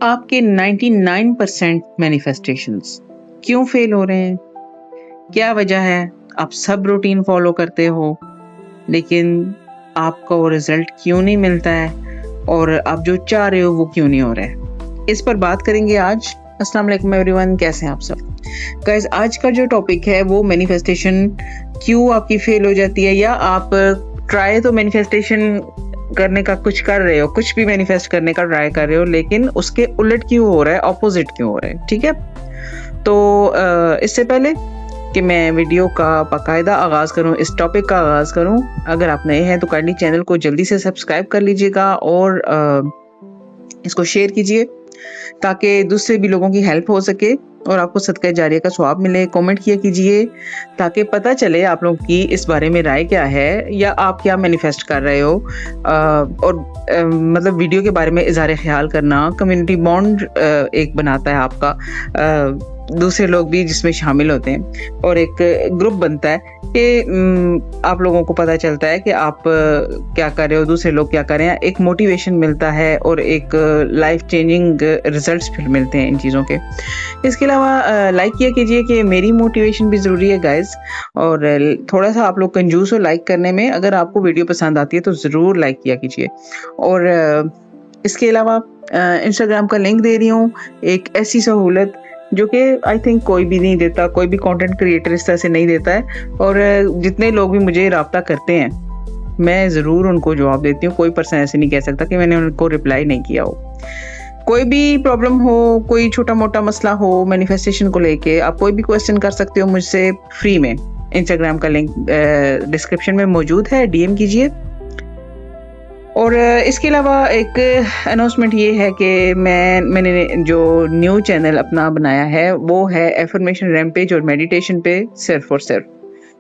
आपके 99% मैनिफेस्टेशंस क्यों फेल हो रहे हैं? क्या वजह है? आप सब रूटीन फॉलो करते हो लेकिन आपको वो रिजल्ट क्यों नहीं मिलता है और आप जो चाह रहे हो वो क्यों नहीं हो रहा है? इस पर बात करेंगे आज। अस्सलाम वालेकुम एवरीवन, कैसे हैं आप सब? गाइस, आज का जो टॉपिक है वो मैनिफेस्टेशन क्यों आपकी फेल हो जाती है, या आप ट्राई तो मैनिफेस्टेशन करने का कुछ कर रहे हो, कुछ भी मैनिफेस्ट करने का ट्राई कर रहे हो, लेकिन उसके उलट क्यों हो रहा है, ऑपोजिट क्यों हो रहा है। ठीक है, तो इससे पहले कि मैं वीडियो का बाकायदा आगाज़ करूं, इस टॉपिक का आगाज़ करूं, अगर आप नए हैं तो काइंडली चैनल को जल्दी से सब्सक्राइब कर लीजिएगा और इसको शेयर कीजिए ताकि दूसरे भी लोगों की हेल्प हो सके और आपको सदका जारिया का सवाब मिले। कमेंट किया कीजिए ताकि पता चले आप लोगों की इस बारे में राय क्या है या आप क्या मैनिफेस्ट कर रहे हो। और मतलब वीडियो के बारे में इज़हार ख्याल करना कम्युनिटी बॉन्ड एक बनाता है आपका, दूसरे लोग भी जिसमें शामिल होते हैं और एक ग्रुप बनता है कि आप लोगों को पता चलता है कि आप क्या कर रहे हो, दूसरे लोग क्या कर रहे हैं, एक मोटिवेशन मिलता है और एक लाइफ चेंजिंग रिजल्ट्स फिर मिलते हैं इन चीज़ों के। इसके अलावा लाइक किया कीजिए कि मेरी मोटिवेशन भी ज़रूरी है गाइस, और थोड़ा सा आप लोग कंजूस हो लाइक करने में। अगर आपको वीडियो पसंद आती है तो ज़रूर लाइक किया कीजिए। और इसके अलावा इंस्टाग्राम का लिंक दे रही हूँ, एक ऐसी सहूलत जो कि आई थिंक कोई भी नहीं देता, कोई भी कंटेंट क्रिएटर इस तरह से नहीं देता है। और जितने लोग भी मुझे रब्ता करते हैं मैं ज़रूर उनको जवाब देती हूँ। कोई पर्सन ऐसे नहीं कह सकता कि मैंने उनको रिप्लाई नहीं किया हो। कोई भी प्रॉब्लम हो, कोई छोटा मोटा मसला हो मैनिफेस्टेशन को लेके, आप कोई भी क्वेश्चन कर सकते हो मुझसे फ्री में। इंस्टाग्राम का लिंक डिस्क्रिप्शन में मौजूद है, डीएम कीजिए। और इसके अलावा एक अनाउंसमेंट ये है कि मैंने जो न्यू चैनल अपना बनाया है वो है एफर्मेशन रैम्पेज और मेडिटेशन पे सिर्फ और सिर्फ,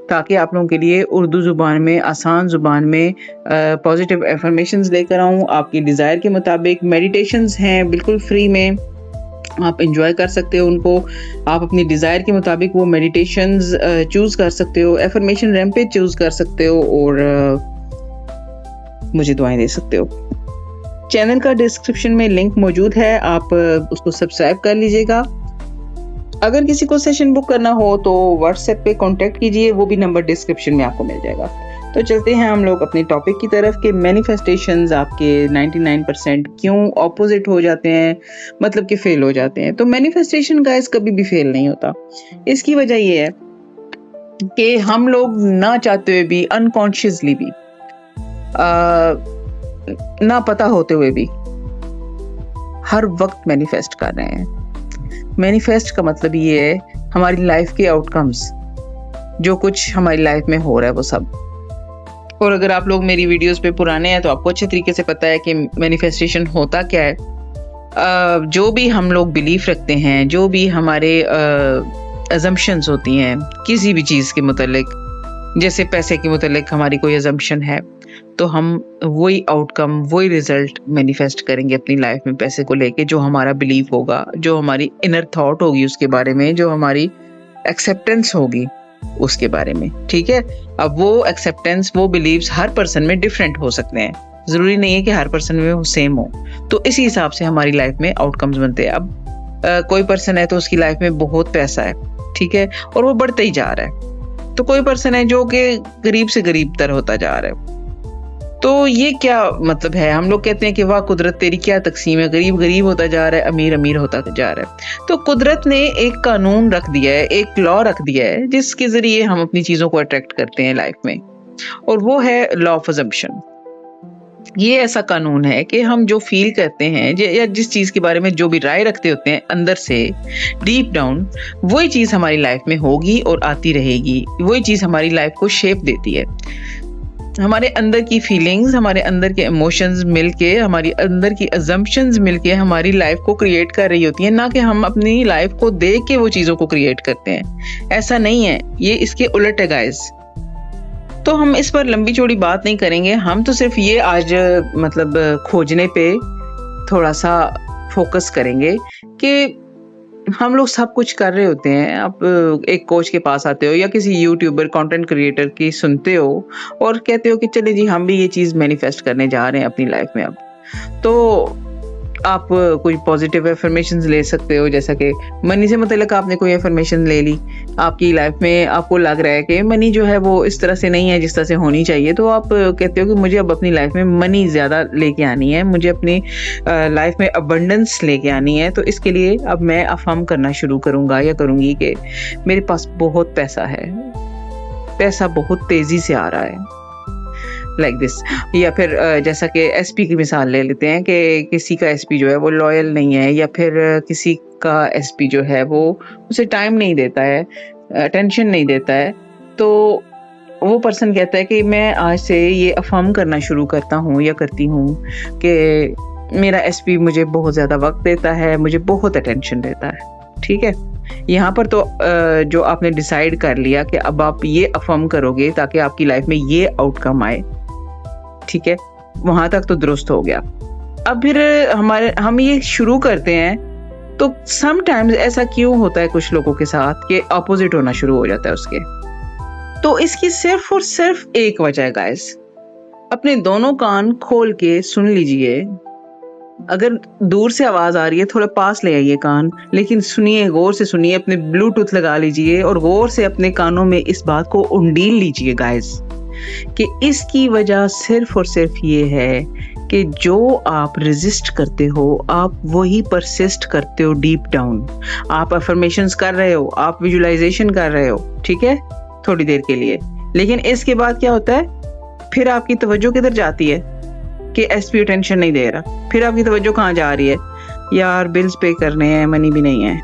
ताकि आप लोगों के लिए उर्दू ज़ुबान में, आसान ज़ुबान में पॉजिटिव एफर्मेशंस लेकर आऊँ आपकी डिज़ायर के मुताबिक। मेडिटेशंस हैं बिल्कुल फ्री में, आप इंजॉय कर सकते हो उनको। आप अपनी डिज़ायर के मुताबिक वो मेडिटेशंस चूज़ कर सकते हो, एफर्मेशन रैम्पेज चूज़ कर सकते हो और मुझे दुआएं दे सकते हो। चैनल का डिस्क्रिप्शन में लिंक मौजूद है, आप उसको सब्सक्राइब कर लीजिएगा। अगर किसी को सेशन बुक करना हो तो व्हाट्सएप पे कांटेक्ट कीजिए, वो भी नंबर डिस्क्रिप्शन में आपको मिल जाएगा। तो चलते हैं हम लोग अपने टॉपिक की तरफ कि मैनिफेस्टेशंस आपके 99% क्यों ऑपोजिट हो जाते हैं, मतलब कि फेल हो जाते हैं। तो मैनिफेस्टेशन गाइस कभी भी फेल नहीं होता। इसकी वजह ये है कि हम लोग ना चाहते हुए भी, अनकॉन्शियसली भी, ना पता होते हुए भी हर वक्त मैनिफेस्ट कर रहे हैं। मैनिफेस्ट का मतलब ये है हमारी लाइफ के आउटकम्स, जो कुछ हमारी लाइफ में हो रहा है वो सब। और अगर आप लोग मेरी वीडियोस पे पुराने हैं तो आपको अच्छे तरीके से पता है कि मैनिफेस्टेशन होता क्या है। जो भी हम लोग बिलीफ रखते हैं, जो भी हमारे अजम्पशंस होती हैं किसी भी चीज़ के मुतालिक, जैसे पैसे के मुतालिक हमारी कोई अजम्पशन है तो हम वही आउटकम, वही रिजल्ट मैनिफेस्ट करेंगे अपनी लाइफ में पैसे को लेके, जो हमारा बिलीफ होगा, जो हमारी इनर थॉट होगी उसके बारे में, जो हमारी एक्सेप्टेंस होगी उसके बारे में। ठीक है, अब वो एक्सेप्टेंस, वो बिलीव्स हर पर्सन में डिफरेंट हो सकते हैं, ज़रूरी नहीं है कि हर पर्सन में वो सेम हो। तो इसी हिसाब से हमारी लाइफ में आउटकम्स बनते हैं। अब कोई पर्सन है तो उसकी लाइफ में बहुत पैसा है, ठीक है, और वो बढ़ते ही जा रहा है। तो कोई पर्सन है जो कि गरीब से गरीब तर होता जा रहा है। तो ये क्या मतलब है? हम लोग कहते हैं कि वाह कुदरत तेरी क्या तकसीम है, गरीब गरीब होता जा रहा है, अमीर अमीर होता जा रहा है। तो कुदरत ने एक कानून रख दिया है, एक लॉ रख दिया है जिसके जरिए हम अपनी चीज़ों को अट्रैक्ट करते हैं लाइफ में, और वो है लॉ ऑफ अजम्पशन। ये ऐसा कानून है कि हम जो फील करते हैं या जिस चीज़ के बारे में जो भी राय रखते होते हैं अंदर से डीप डाउन, वही चीज़ हमारी लाइफ में होगी और आती रहेगी। वही चीज़ हमारी लाइफ को शेप देती है। हमारे अंदर की फीलिंग्स, हमारे अंदर के इमोशंस मिलके, हमारी अंदर की अजम्पशंस मिलके हमारी लाइफ को क्रिएट कर रही होती हैं, ना कि हम अपनी लाइफ को देख के वो चीज़ों को क्रिएट करते हैं। ऐसा नहीं है, ये इसके उलट है गाइस। तो हम इस पर लंबी चौड़ी बात नहीं करेंगे, हम तो सिर्फ ये आज मतलब खोजने पे थोड़ा सा फोकस करेंगे कि हम लोग सब कुछ कर रहे होते हैं। आप एक कोच के पास आते हो या किसी यूट्यूबर, कंटेंट क्रिएटर की सुनते हो और कहते हो कि चले जी हम भी ये चीज़ मैनिफेस्ट करने जा रहे हैं अपनी लाइफ में। अब तो आप कोई पॉजिटिव एफर्मेशंस ले सकते हो, जैसा कि मनी से मतलब आपने कोई एफर्मेशन ले ली, आपकी लाइफ में आपको लग रहा है कि मनी जो है वो इस तरह से नहीं है जिस तरह से होनी चाहिए, तो आप कहते हो कि मुझे अब अपनी लाइफ में मनी ज़्यादा लेके आनी है, मुझे अपनी लाइफ में अबंडेंस लेके आनी है, तो इसके लिए अब मैं अफर्म करना शुरू करूँगा या करूँगी कि मेरे पास बहुत पैसा है, पैसा बहुत तेज़ी से आ रहा है, लाइक दिस। या फिर जैसा कि एसपी की मिसाल ले लेते हैं कि किसी का एसपी जो है वो लॉयल नहीं है, या फिर किसी का एसपी जो है वो उसे टाइम नहीं देता है, अटेंशन नहीं देता है, तो वो पर्सन कहता है कि मैं आज से ये अफर्म करना शुरू करता हूँ या करती हूँ कि मेरा एसपी मुझे बहुत ज़्यादा वक्त देता है, मुझे बहुत अटेंशन देता है। ठीक है, यहाँ पर तो जो आपने डिसाइड कर लिया कि अब आप ये अफर्म करोगे ताकि आपकी लाइफ में ये आउटकम आए, ठीक है, वहां तक तो दुरुस्त हो गया। अब फिर हम ये शुरू करते हैं, तो समटाइम्स ऐसा क्यों होता है कुछ लोगों के साथ कि ऑपोजिट होना शुरू हो जाता है उसके। तो इसकी सिर्फ और सिर्फ एक वजह है गाइस, अपने दोनों कान खोल के सुन लीजिए। अगर दूर से आवाज आ रही है थोड़ा पास ले आइए कान, लेकिन सुनिए, गौर से सुनिए, अपने ब्लूटूथ लगा लीजिए और गौर से अपने कानों में इस बात को उंडील लीजिए गाइस, कि इसकी वजह सिर्फ और सिर्फ ये है कि जो आप रेजिस्ट करते हो आप वही परसिस्ट करते हो डीप डाउन। आप अफर्मेशंस कर रहे हो, आप विजुअलाइजेशन कर रहे हो, ठीक है, थोड़ी देर के लिए, लेकिन इसके बाद क्या होता है, फिर आपकी तवज्जो किधर जाती है कि एसपी अटेंशन नहीं दे रहा, फिर आपकी तवज्जो कहाँ जा रही है, यार बिल्स पे करने हैं, मनी भी नहीं है।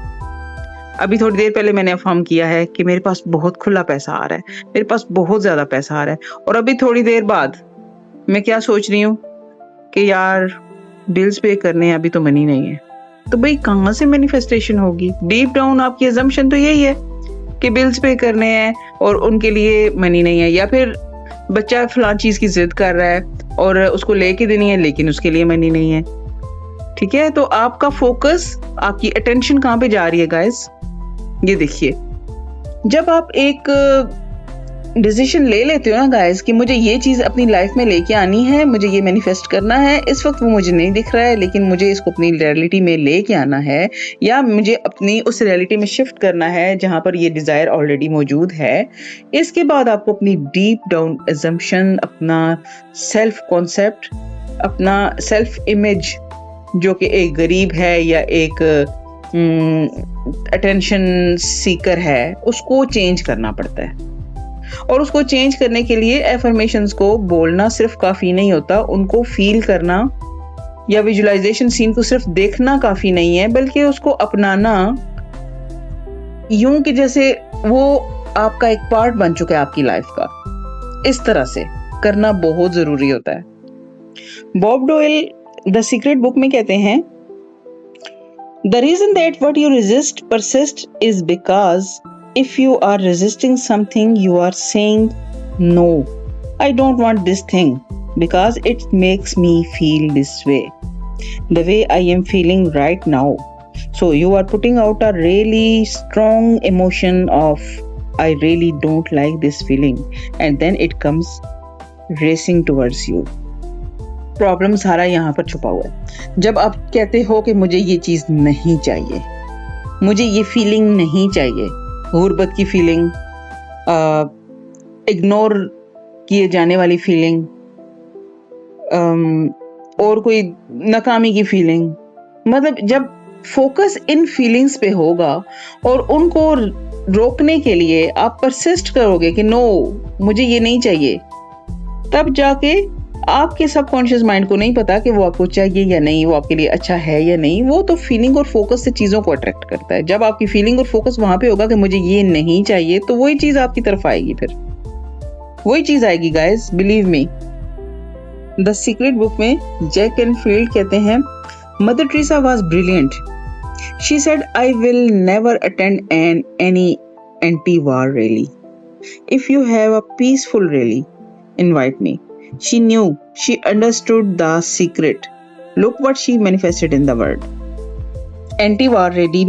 अभी थोड़ी देर पहले मैंने अफर्म किया है कि मेरे पास बहुत खुला पैसा आ रहा है, मेरे पास बहुत ज्यादा पैसा आ रहा है, और अभी थोड़ी देर बाद मैं क्या सोच रही हूँ कि यार बिल्स पे करने हैं, अभी तो मनी नहीं है। तो भाई कहाँ से मैनिफेस्टेशन होगी? डीप डाउन आपकी अजम्पशन तो यही है कि बिल्स पे करने हैं और उनके लिए मनी नहीं है, या फिर बच्चा फलां चीज की जिद कर रहा है और उसको लेके देनी है लेकिन उसके लिए मनी नहीं है। ठीक है, तो आपका फोकस, आपकी अटेंशन कहाँ पे जा रही है गाइस? ये देखिए, जब आप एक डिसीजन ले लेते हो ना गाइस कि मुझे ये चीज अपनी लाइफ में लेके आनी है, मुझे ये मैनिफेस्ट करना है, इस वक्त वो मुझे नहीं दिख रहा है लेकिन मुझे इसको अपनी रियलिटी में लेके आना है, या मुझे अपनी उस रियलिटी में शिफ्ट करना है जहां पर ये डिजायर ऑलरेडी मौजूद है। इसके बाद आपको अपनी डीप डाउन अजम्पशन, अपना सेल्फ कॉन्सेप्ट, अपना सेल्फ इमेज जो कि एक गरीब है या एक अटेंशन सीकर है, उसको चेंज करना पड़ता है। और उसको चेंज करने के लिए एफर्मेशंस को बोलना सिर्फ काफी नहीं होता, उनको फील करना या विजुअलाइजेशन सीन को सिर्फ देखना काफी नहीं है, बल्कि उसको अपनाना यूं कि जैसे वो आपका एक पार्ट बन चुका है आपकी लाइफ का। इस तरह से करना बहुत जरूरी होता है। Bob dial the secret book में कहते हैं, The reason that what you resist persists is because if you are resisting something, you are saying, no, I don't want this thing because it makes me feel this way, the way I am feeling right now. So you are putting out a really strong emotion of, I really don't like this feeling, and then it comes racing towards you. Problem सारा यहाँ पर छुपा हुआ है। जब आप कहते हो कि मुझे ये चीज नहीं चाहिए, मुझे ये फीलिंग नहीं चाहिए, गुर्बत की फीलिंग, इग्नोर किए जाने वाली फीलिंग, और कोई नाकामी की फीलिंग, मतलब जब फोकस इन फीलिंग्स पे होगा और उनको रोकने के लिए आप परसिस्ट करोगे कि नो मुझे ये नहीं चाहिए, तब जाके आपके सबकॉन्शियस माइंड को नहीं पता कि वो आपको चाहिए या नहीं, वो आपके लिए अच्छा है या नहीं, वो तो फीलिंग और फोकस से चीजों को अट्रैक्ट करता है। जब आपकी फीलिंग और फोकस वहां पे होगा कि मुझे ये नहीं चाहिए, तो वही चीज आपकी तरफ आएगी, फिर वही चीज आएगी guys, believe me. The secret book में जैक कैनफील्ड कहते हैं, Mother Teresa was brilliant. She said, I will never attend any antiwar rally. If you have a peaceful rally, invite me. She knew, she understood the secret. Look what she manifested in the world. Antiwar rally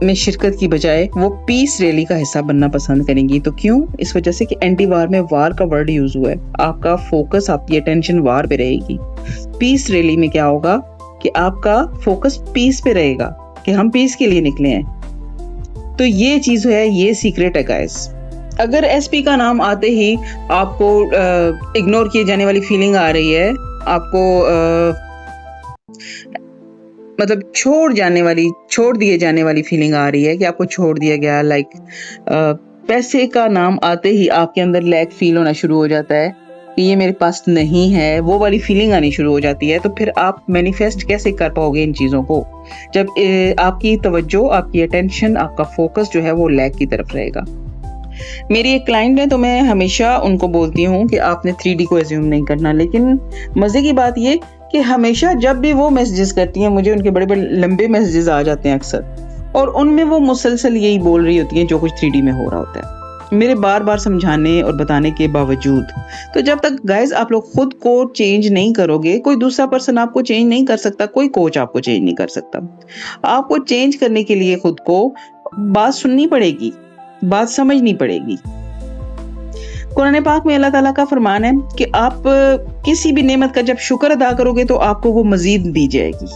में शिरकत की बजाय वो piece rally का हिस्सा बनना पसंद करेंगी। तो क्यों? इस वजह से कि एंटी-war में वार का वर्ड यूज हुआ है, आपका फोकस, आपकी अटेंशन वार पे रहेगी। पीस रैली में क्या होगा कि आपका फोकस पीस पे रहेगा कि हम पीस के लिए निकले हैं। तो ये चीज है, ये सीक्रेट है गाइस। अगर एसपी का नाम आते ही आपको इग्नोर किए जाने वाली फीलिंग आ रही है, आपको मतलब छोड़ दिए जाने वाली फीलिंग आ रही है कि आपको छोड़ दिया गया, लाइक पैसे का नाम आते ही आपके अंदर लैक फील होना शुरू हो जाता है कि ये मेरे पास नहीं है, वो वाली फीलिंग आनी शुरू हो जाती है, तो फिर आप मैनिफेस्ट कैसे कर पाओगे इन चीज़ों को, जब आपकी तवज्जो, आपकी अटेंशन, आपका फोकस जो है वो लैक की तरफ रहेगा। मेरी एक क्लाइंट है, तो मैं हमेशा उनको बोलती हूँ कि आपने 3D को एज्यूम नहीं करना, लेकिन मज़े की बात ये कि हमेशा जब भी वो मैसेजेस करती हैं मुझे, उनके बड़े बड़े लंबे मैसेजेस आ जाते हैं अक्सर, और उनमें वो मुसलसल यही बोल रही होती हैं जो कुछ 3D में हो रहा होता है, मेरे बार बार समझाने और बताने के बावजूद। तो जब तक गाइस आप लोग खुद को चेंज नहीं करोगे, कोई दूसरा पर्सन आपको चेंज नहीं कर सकता, कोई कोच आपको चेंज नहीं कर सकता। आपको चेंज करने के लिए खुद को बात सुननी पड़ेगी, बात समझनी पड़ेगी। कुरान पाक में अल्लाह ताला का फरमान है कि आप किसी भी नेमत का जब शुक्र अदा करोगे तो आपको वो मजीद दी जाएगी।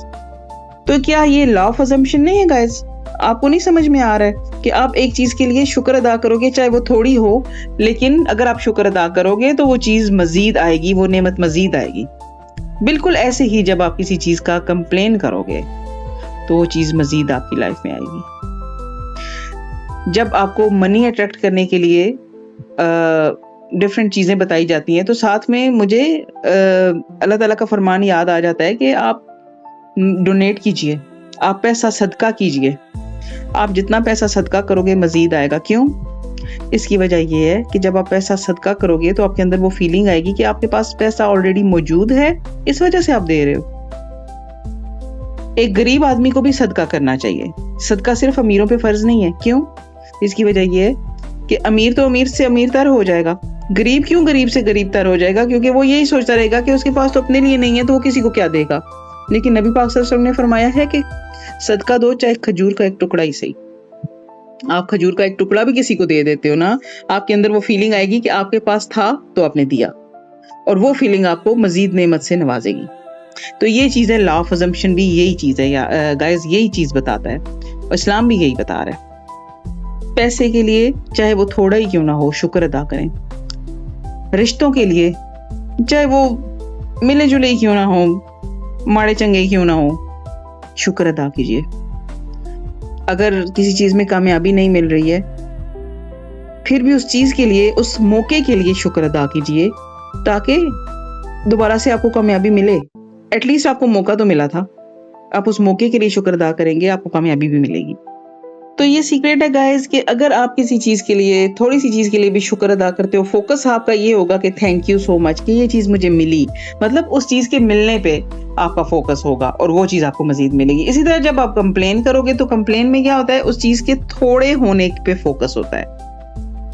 तो क्या ये लॉ ऑफ अजम्पशन नहीं है गाइस? आपको नहीं समझ में आ रहा है कि आप एक चीज के लिए शुक्र अदा करोगे, चाहे वो थोड़ी हो, लेकिन अगर आप शुक्र अदा करोगे तो वो चीज मजीद आएगी, वो नेमत मजीद आएगी। बिल्कुल ऐसे ही जब आप किसी चीज का कंप्लेन करोगे तो वो चीज मजीद आपकी लाइफ में आएगी। जब आपको मनी अट्रैक्ट करने के लिए डिफरेंट चीजें बताई जाती हैं, तो साथ में मुझे अल्लाह ताला का फरमान याद आ जाता है कि आप डोनेट कीजिए, आप पैसा सदका कीजिए। आप जितना पैसा सदका करोगे मजीद आएगा। क्यों? इसकी वजह यह है कि जब आप पैसा सदका करोगे तो आपके अंदर वो फीलिंग आएगी कि आपके पास पैसा ऑलरेडी मौजूद है, इस वजह से आप दे रहे हो। एक गरीब आदमी को भी सदका करना चाहिए। सदका सिर्फ अमीरों पे फर्ज नहीं है। क्यों? इसकी वजह यह है कि अमीर तो अमीर से अमीरतर हो जाएगा, गरीब क्यों गरीब से गरीबतर हो जाएगा, क्योंकि वो यही सोचता रहेगा कि उसके पास तो अपने लिए नहीं है तो वो किसी को क्या देगा। लेकिन नबी पाक सल्लल्लाहु अलैहि वसल्लम ने फरमाया है कि सदका दो, चाहे खजूर का एक टुकड़ा ही सही। आप खजूर का एक टुकड़ा भी किसी को दे देते हो ना, आपके अंदर वो फीलिंग आएगी कि आपके पास था तो आपने दिया, और वो फीलिंग आपको मजीद नेमत से नवाजेगी। तो ये चीज है, लॉ ऑफ अजम्पशन भी यही चीज है गाइस, यही चीज बताता है, और इस्लाम भी यही बता रहा है। पैसे के लिए चाहे वो थोड़ा ही क्यों ना हो, शुक्र अदा करें। रिश्तों के लिए चाहे वो मिले जुले ही क्यों ना हो, माड़े चंगे क्यों ना हो, शुक्र अदा कीजिए। अगर किसी चीज में कामयाबी नहीं मिल रही है, फिर भी उस चीज के लिए, उस मौके के लिए शुक्र अदा कीजिए, ताकि दोबारा से आपको कामयाबी मिले। एटलीस्ट आपको मौका तो मिला था, आप उस मौके के लिए शुक्र अदा करेंगे, आपको कामयाबी भी मिलेगी। तो ये सीक्रेट है गाइस कि अगर आप किसी चीज के लिए, थोड़ी सी चीज के लिए भी शुक्र अदा करते हो, फोकस आपका ये होगा कि थैंक यू सो मच कि ये चीज मुझे मिली, मतलब उस चीज के मिलने पे आपका फोकस होगा और वो चीज आपको मजीद मिलेगी। इसी तरह जब आप कंप्लेन करोगे तो कंप्लेन में क्या होता है, उस चीज के थोड़े होने पे फोकस होता है,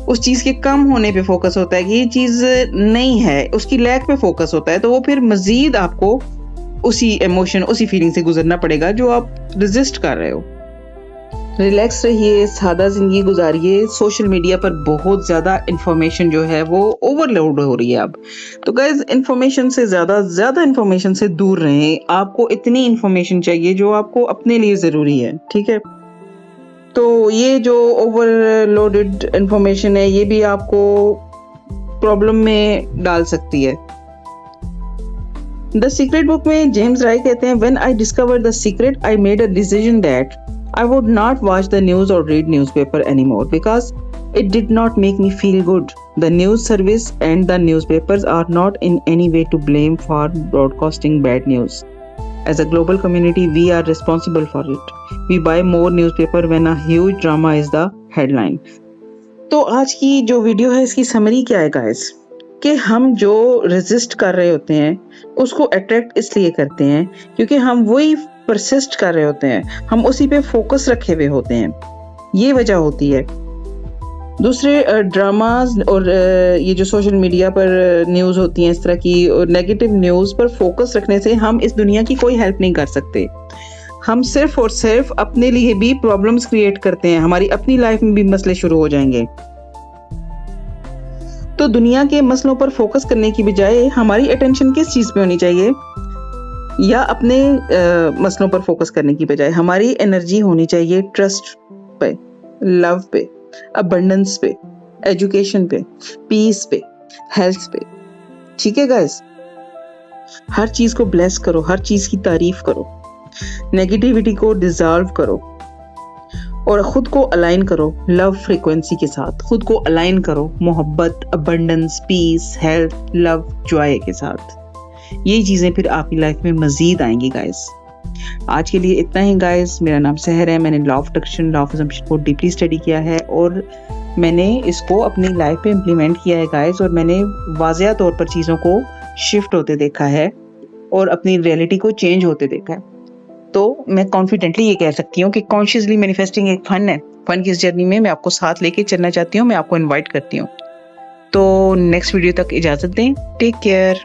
उस चीज के कम होने पे फोकस होता है कि ये चीज नहीं है, उसकी लैक पे फोकस होता है। तो वो फिर मजीद आपको उसी इमोशन, उसी फीलिंग से गुजरना पड़ेगा जो आप रेजिस्ट कर रहे हो। रिलैक्स रहिए, सादा जिंदगी गुजारिए। सोशल मीडिया पर बहुत ज्यादा इंफॉर्मेशन जो है वो ओवरलोड हो रही है अब। तो गाइस, इंफॉर्मेशन से ज्यादा इंफॉर्मेशन से दूर रहें। आपको इतनी इंफॉर्मेशन चाहिए जो आपको अपने लिए जरूरी है, ठीक है? तो ये जो ओवरलोडेड इंफॉर्मेशन है, ये भी आपको प्रॉब्लम में डाल सकती है। द सीक्रेट बुक में जेम्स राय कहते हैं, when I discovered the secret I made a decision that I would not watch the news or read newspaper anymore because it did not make me feel good. The news service and the newspapers are not in any way to blame for broadcasting bad news. As a global community, we are responsible for it. We buy more newspaper when a huge drama is the headline. तो आज की जो video है, इसकी summary क्या है guys, कि हम जो रेजिस्ट कर रहे होते हैं उसको अट्रैक्ट इसलिए करते हैं क्योंकि हम वही परसिस्ट कर रहे होते हैं, हम उसी पे फोकस रखे हुए होते हैं, ये वजह होती है। दूसरे ड्रामाज और ये जो सोशल मीडिया पर न्यूज़ होती हैं इस तरह की, और नेगेटिव न्यूज़ पर फोकस रखने से हम इस दुनिया की कोई हेल्प नहीं कर सकते। हम सिर्फ और सिर्फ अपने लिए भी प्रॉब्लम्स क्रिएट करते हैं, हमारी अपनी लाइफ में भी मसले शुरू हो जाएंगे। तो दुनिया के मसलों पर फोकस करने की बजाय हमारी अटेंशन किस चीज़ पे होनी चाहिए? या अपने मसलों पर फोकस करने की बजाय हमारी एनर्जी होनी चाहिए ट्रस्ट पे, लव पे, अबंडेंस पे, एजुकेशन पे, पीस पे, हेल्थ पे। ठीक है गाइस, हर चीज को ब्लेस करो, हर चीज की तारीफ करो, नेगेटिविटी को डिसॉल्व करो और खुद को अलाइन करो लव फ्रीक्वेंसी के साथ। खुद को अलाइन करो मोहब्बत, abundance, peace, health, love, joy के साथ। ये चीजें फिर आपकी लाइफ में मजीद आएंगी गाइस। आज के लिए इतना ही गाइस। मेरा नाम सहर है। मैंने law of attraction, law of assumption को डीपली स्टडी किया है और मैंने इसको अपनी लाइफ पे इम्प्लीमेंट किया है गाइस। और मैंने वाज़िया तौर पर चीज़ों को शिफ्ट होते देखा है और अपनी रियलिटी को चेंज होते देखा है। तो मैं कॉन्फिडेंटली ये कह सकती हूँ कि कॉन्शियसली मैनिफेस्टिंग एक फन है। फन की इस जर्नी में मैं आपको साथ लेके चलना चाहती हूँ, मैं आपको इन्वाइट करती हूँ। तो नेक्स्ट वीडियो तक इजाज़त दें। Take care.